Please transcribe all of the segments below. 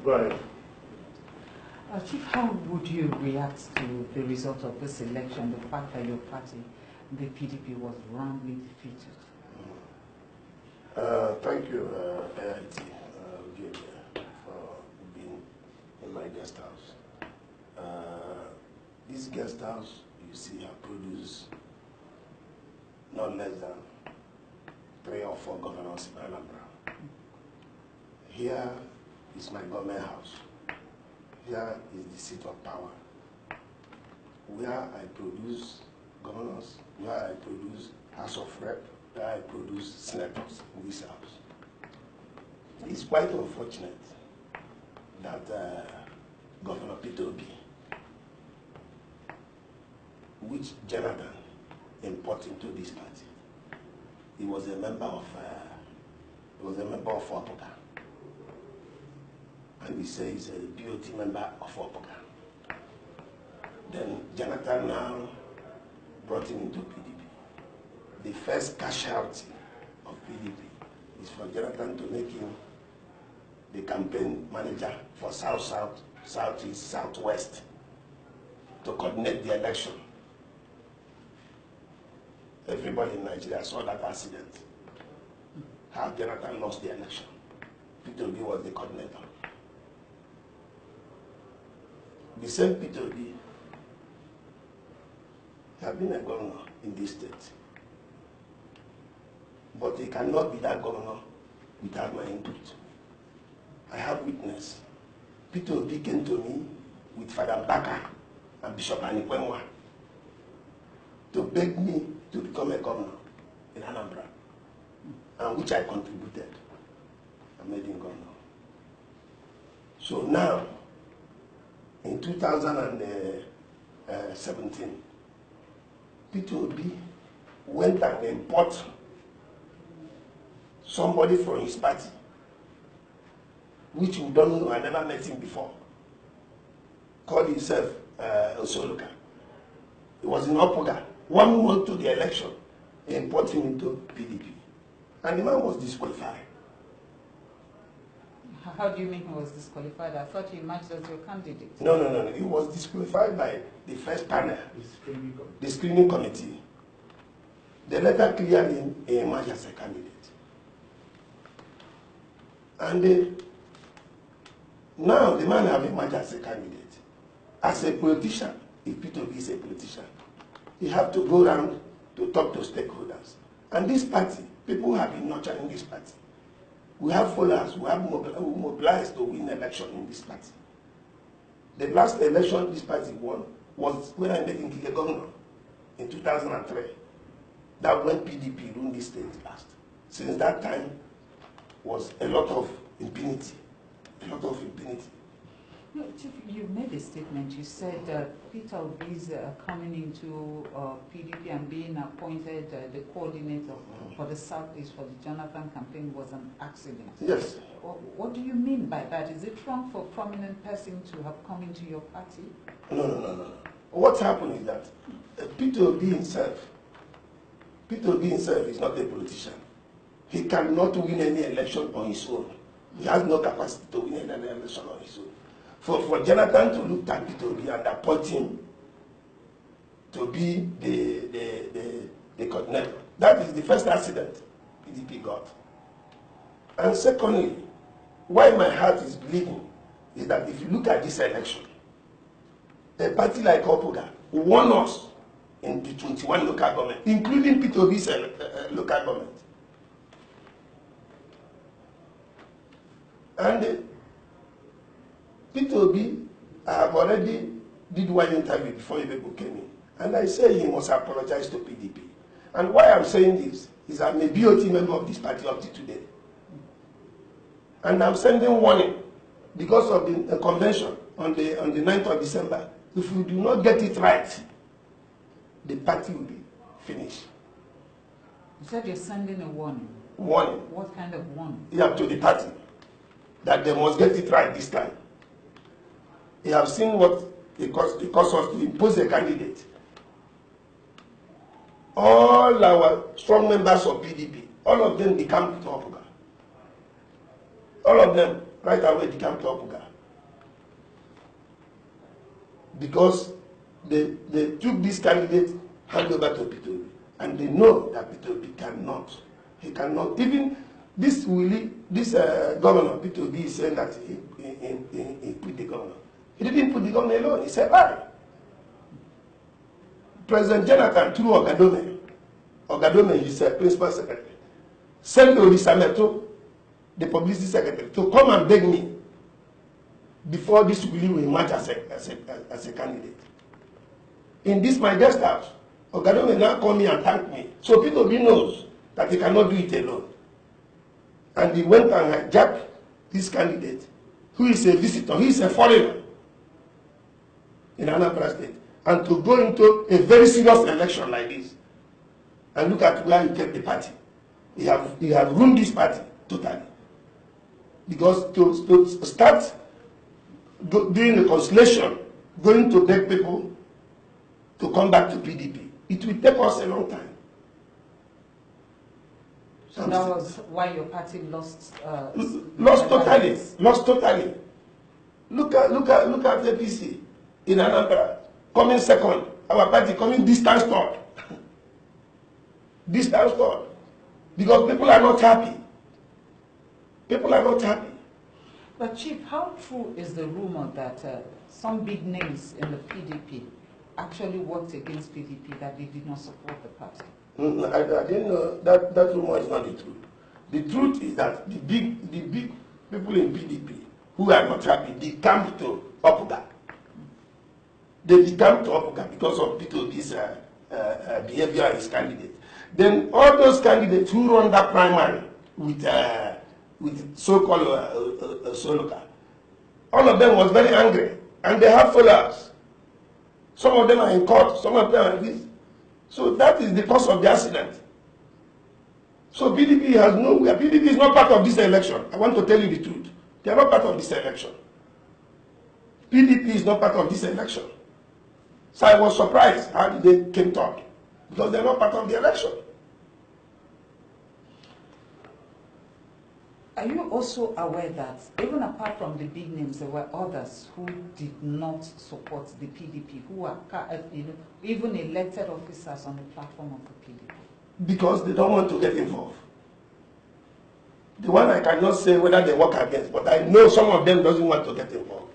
Go ahead. Chief, how would you react to the result of this election, the fact that your party, the PDP, was roundly defeated? Thank you, AIT, for being in my guest house. This guest house, you see, has produced not less than 3 or 4 governors in Anambra. Here is my government house. Here is the seat of power, where I produce governors, where I produce House of Rep, where I produce senators in this house. It's quite unfortunate that Governor Peter Ubah, which Jonathan imported into this party, he was a member of APGA. And he says he's a BOT member of APGA. Then Jonathan now brought him into PDP. The first cash out of PDP is for Jonathan to make him the campaign manager for South, Southeast, Southwest to coordinate the election. Everybody in Nigeria saw that accident, how Jonathan lost the election. Peter Ubah was the coordinator. The same Peter Ubah has been a governor in this state. But he cannot be that governor without my input. I have witness. Peter Ubah came to me with Father Baka and Bishop Anikwenwa to beg me to become a governor in Anambra, and which I contributed. I made him governor. So now, in 2017, Peter Ubah went and imported somebody from his party, which we don't know, I never met him before, called himself Osoluka. He was in APGA. 1 month to the election, he imported him into PDP. And the man was disqualified. How do you mean he was disqualified? I thought he emerged as your candidate. No. He was disqualified by the first panel, the screening committee. The letter cleared him, he emerged as a candidate. And now the man has emerged as a candidate. As a politician, if Peter Ubah is a politician, he have to go around to talk to stakeholders. And this party, people have been nurturing this party. We have followers who have mobilized to win election in this party. The last election this party won was when I made him a governor in 2003. That when PDP ruled this state last. Since that time was a lot of impunity. No, Chief, you made a statement. You said Peter Ubah is coming into PDP and being appointed the coordinator for the Southeast for the Jonathan campaign was an accident. Yes. What do you mean by that? Is it wrong for a prominent person to have come into your party? No. What happened is that Peter Ubah himself is not a politician. He cannot win any election on his own. He has no capacity to win any election on his own. For Jonathan to look at Peter Ubah and appoint him to be the coordinator, that is the first accident PDP got. And secondly, why my heart is bleeding is that if you look at this election, a party like APGA won us in the 21 local government, including Peter Ubah's local government. And Peter Ubah, I have already did one interview before you people came in, and I say he must apologize to PDP. And why I'm saying this is I'm a BOT member of this party up to today. And I'm sending warning because of the convention on the 9th of December. If we do not get it right, the party will be finished. You said you're sending a warning. Warning. What kind of warning? Yeah, to the party, that they must get it right this time. You have seen what it cost us to impose a candidate. All our strong members of PDP, all of them decamped to APGA. All of them right away decamped to APGA. because they took this candidate, hand over to P2B, and they know that P2B cannot. He cannot. Even this governor, P2B, is saying that he put the governor. He didn't put the governor alone. He said, "Why?" President Jonathan, through Ogadome, his principal secretary, sent Olisameto, the publicity secretary, to come and beg me before this will emerge as a candidate. In this my guest house, Ogadome now call me and thank me. So P2B knows that he cannot do it alone. And he went and hijacked this candidate, who is a visitor, he is a foreigner in Anambra State, and to go into a very serious election like this. And look at where he kept the party. He have ruined this party totally. Because to start doing the conciliation, going to beg people to come back to PDP, it will take us a long time. So that was why your party lost. Lost totally. Lost totally. Look at APC in Anambra coming second. Our party coming distance third. Distance third. Because people are not happy. People are not happy. But Chief, how true is the rumor that some big names in the PDP actually worked against PDP, that they did not support the party? I didn't know that rumor is not the truth. The truth is that the big people in PDP who are not happy, they come to APGA. They come to APGA because of P2B's behavior as candidate. Then all those candidates who run that primary with so-called Soloka, all of them was very angry, and they have followers. Some of them are in court, some of them are in this. So that is the cause of the accident. So PDP has nowhere. PDP is not part of this election. I want to tell you the truth. They are not part of this election. PDP is not part of this election. So I was surprised how they came third, because they are not part of the election. Are you also aware that even apart from the big names, there were others who did not support the PDP, who are even elected officers on the platform of the PDP? Because they don't want to get involved. The one I cannot say whether they work against, but I know some of them doesn't want to get involved.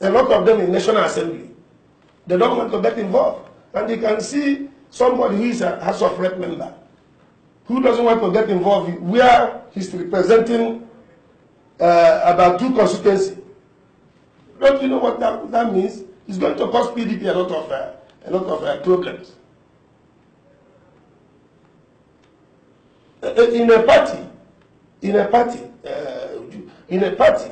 A lot of them in National Assembly, they don't want to get involved. And you can see somebody who is a House of Rep member, who doesn't want to get involved, where he's representing about 2 constituencies. Don't you know what that means? It's going to cause PDP a lot of problems. In a party,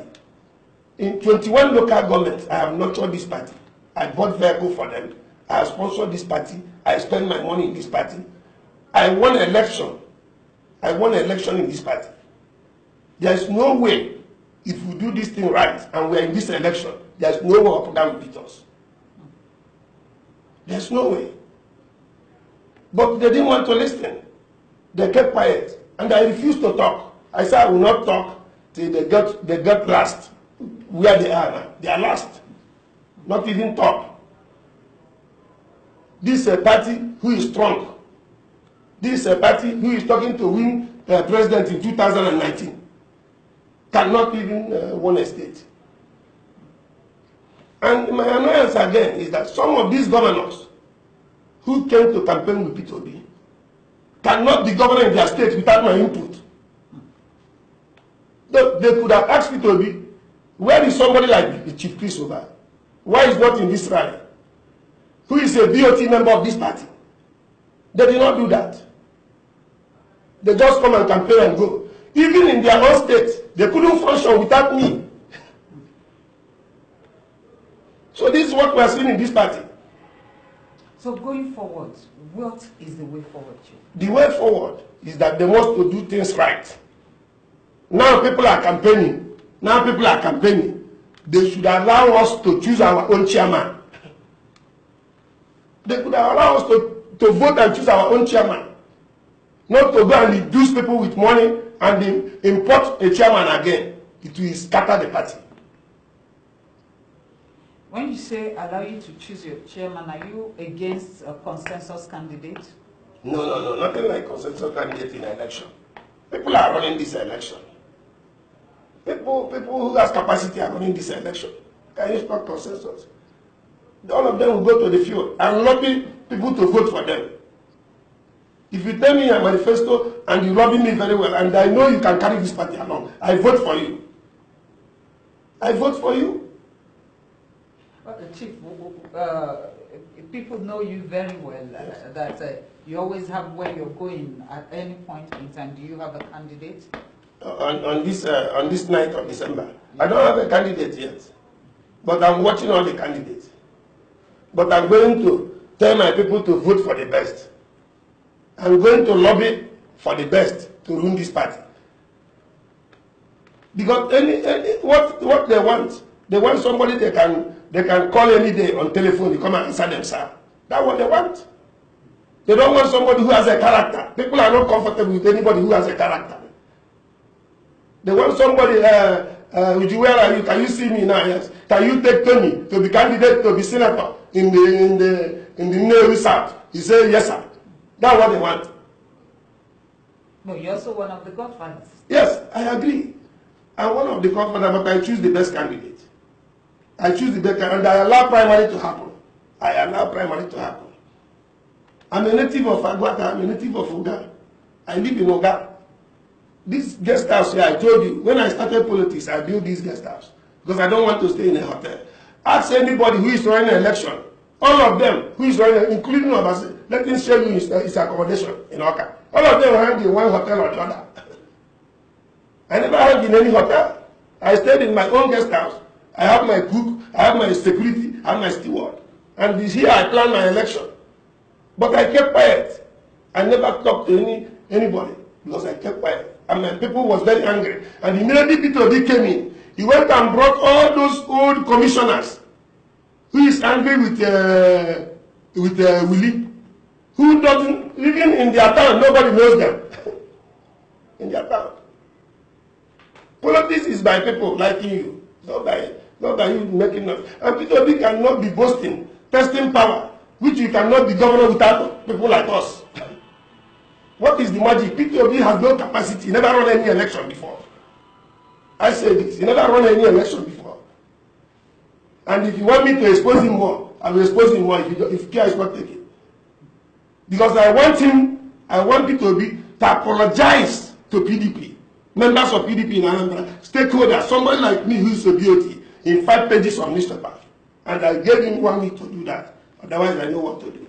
in 21 local governments, I have nurtured this party. I bought vehicles for them. I have sponsored this party. I spend my money in this party. I won an election. In this party. There is no way, if we do this thing right and we are in this election, there is no way APGA will beat us. There's no way. But they didn't want to listen. They kept quiet. And I refused to talk. I said I will not talk till they get last. Where they are now. They are last. Not even talk. This is a party who is strong. This is a party who is talking to win president in 2019. Cannot even win a state. And my annoyance again is that some of these governors who came to campaign with P2B cannot be governor in their state without my input. They could have asked P2B, where is somebody like the Chief Chris Ubah? Why is not in this rally? Who is a BOT member of this party? They did not do that. They just come and campaign and go. Even in their own state, they couldn't function without me. So this is what we are seeing in this party. So going forward, what is the way forward, Chief? The way forward is that they want to do things right. Now people are campaigning. They should allow us to choose our own chairman. They could allow us to vote and choose our own chairman. Not to go and induce people with money and import a chairman again. It will scatter the party. When you say allow you to choose your chairman, are you against a consensus candidate? No, nothing like consensus candidate in election. People are running this election. People who has capacity are running this election. Can you stop consensus? All of them will go to the field and lobby people to vote for them. If you tell me a manifesto and you lobby me very well, and I know you can carry this party along, I vote for you. I vote for you. Chief, people know you very well, that you always have where you're going at any point in time. Do you have a candidate? On this night of December. I don't have a candidate yet, but I'm watching all the candidates. But I'm going to tell my people to vote for the best. I'm going to lobby for the best to run this party. Because what they want somebody they can call any day on telephone to come and answer themselves. That's what they want. They don't want somebody who has a character. People are not comfortable with anybody who has a character. They want somebody, where are you? Can you see me now? Yes. Can you take Tony to be candidate to be senator in the Nehru South? He said, yes, sir. That's what they want. No, you're also one of the godfathers. Yes, I agree. I'm one of the godfathers, but I choose the best candidate. I choose the best candidate, and I allow primary to happen. I allow primary to happen. I'm a native of Agwata. I'm a native of Uga. I live in Uga. This guest house here, I told you, when I started politics, I built this guest house because I don't want to stay in a hotel. Ask anybody who is running an election, all of them who is running, including Obasi, let him show you his accommodation in Oka. All of them hang in one hotel or the other. I never hang in any hotel. I stayed in my own guest house. I have my cook, I have my security, I have my steward. And this here I plan my election. But I kept quiet. I never talked to anybody because I kept quiet. And my people was very angry. And immediately Peter Obi came in. He went and brought all those old commissioners who is angry with Willie, who doesn't, even in their town, nobody knows them. In their town. Politics is by people liking you, not by you making noise. And Peter Obi cannot be boasting, testing power, which you cannot be governor without people like us. What is the magic? Peter Obi has no capacity. He never run any election before. I say this. He never run any election before. And if you want me to expose him more, I will expose him more if care is not taken. Because I want Peter Obi to apologize to PDP, members of PDP in Anambra, stakeholders, somebody like me who is a BOT, in 5 pages of newspaper. And I gave him 1 week to do that. Otherwise, I know what to do.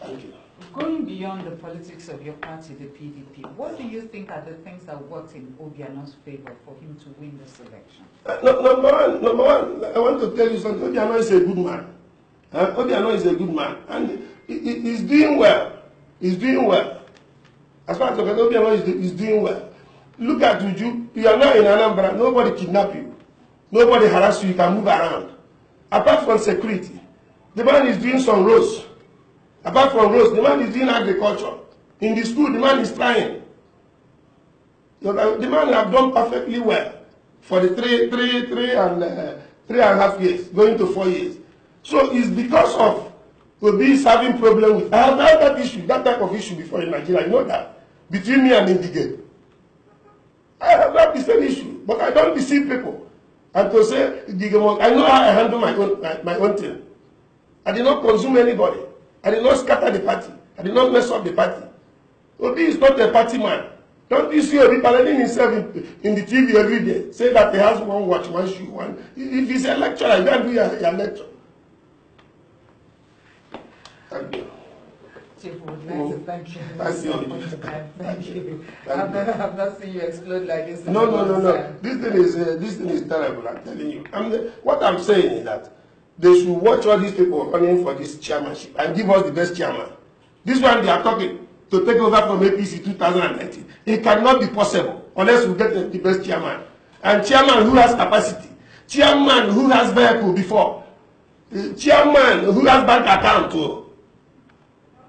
Thank you. Going beyond the politics of your party, the PDP, what do you think are the things that worked in Obiano's favor for him to win this election? Number one, I want to tell you something. Obiano is a good man. Obiano is a good man. And he's doing well. He's doing well. As far as Obiano is doing well. Look at Uju. You are not in Anambra. Nobody kidnap you. Nobody harass you. You can move around. Apart from security, the man is doing some roads. Apart from roads, the man is doing agriculture. In the school, the man is trying. The man have done perfectly well for the three and a half years, going to 4 years. So it's because of Obi having problem with. I have had that issue, that type of issue before in Nigeria. You know that between me and Indigate. I have had the same issue, but I don't deceive people. And to say, I know how I handle my own thing. I did not consume anybody. I did not scatter the party. I did not mess up the party. Obi is not a party man. Don't you see Obi parading himself in the TV every day? Say that he has one watch, one shoe, one. If he's a lecturer, he can't do your lecture. Thank you. Chief, would like to thank you. Thank you. I've not seen you explode like this. No. This thing is terrible, I'm telling you. What I'm saying is that they should watch all these people running for this chairmanship and give us the best chairman. This one they are talking to take over from APC 2019. It cannot be possible unless we get the best chairman. And chairman who has capacity. Chairman who has vehicle before. Chairman who has bank account too.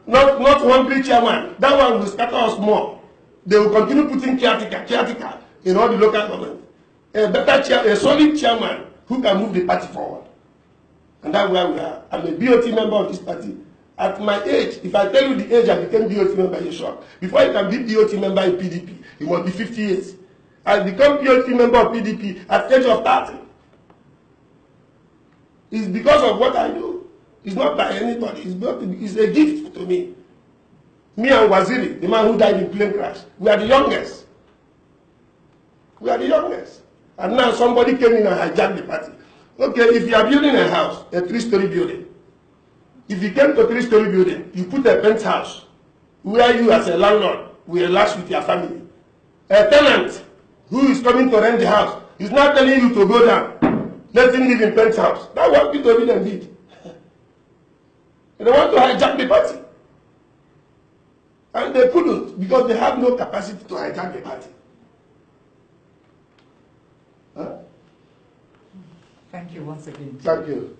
Not one big chairman. That one will scatter us more. They will continue putting caretaker in all the local government. A solid chairman who can move the party forward. And that's where we are. I'm a BOT member of this party. At my age, if I tell you the age I became BOT member, you're shocked. Before you can be BOT member in PDP, you must be 50 years. I become BOT member of PDP at the age of 30. It's because of what I do. It's not by anybody. It's a gift to me. Me and Waziri, the man who died in plane crash, we are the youngest. We are the youngest. And now somebody came in and hijacked the party. Okay, if you are building a house, a 3-story building, if you came to a 3-story building, you put a penthouse where you as a landlord will relax with your family. A tenant who is coming to rent the house is not telling you to go down. Let him live in penthouse. That's what Peter Obi did. They want to hijack the party. And they couldn't because they have no capacity to hijack the party. Huh? Thank you once again. Thank you.